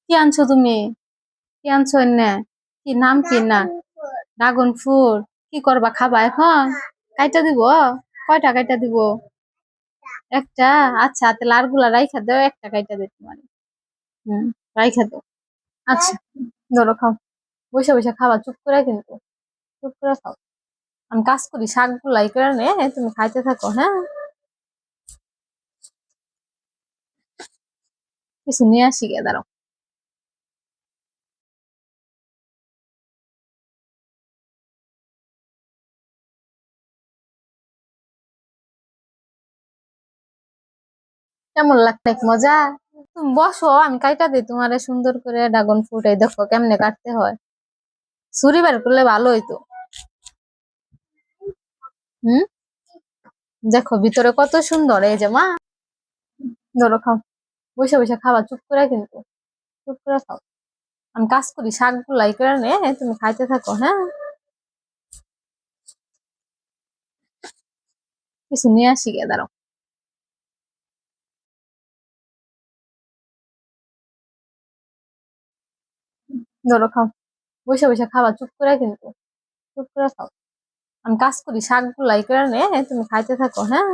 কি আনছো তুমি? কি আনছো এনে? কি নাম কি না? Dragon fruit. কি করবা, খাবা এখন? কাইটা দিব? কয়টা কাইটা দিব? একটা? আচ্ছা, তাহলে আর গুলা রাইখা দাও, একটা কাইটা দিই তোমার। হুম, রাইখা দাও। আচ্ছা, ধরো খাও। বসে বসে খাবা, চুপ করে কিন্তু। চুপ করে খাও। আমি কাজ করি, শাক গুলাই করে নে, তুমি খাইতে থাকো, হ্যাঁ? কিছু নিয়ে আসি গে, দাঁড়াও। কেমন লাগছে? মজা? তুমি বসো, আমি কাইটা দিই তোমারে সুন্দর করে ড্রাগন ফ্রুট। এই দেখো কেমনে কাটতে হয়। ছুরি বের করলে ভালো হইতো। হুম, দেখো ভিতরে কত সুন্দর, এই যে মা। ধরো খাও। বসে বসে খাবা, চুপ করে কিন্তু। চুপ করে খাও। আমি কাজ করি, শাক গুলাই করে নে, তুমি খাইতে থাকো, হ্যাঁ? কিছু নিয়ে আসি গে, দাঁড়াও। ধরো খাও। বসে বসে খাবা, চুপ করে কিন্তু। চুপ করে খাও। আমি কাজ করি, শাক গুলাই করে নে, তুমি খাইতে থাকো, হ্যাঁ?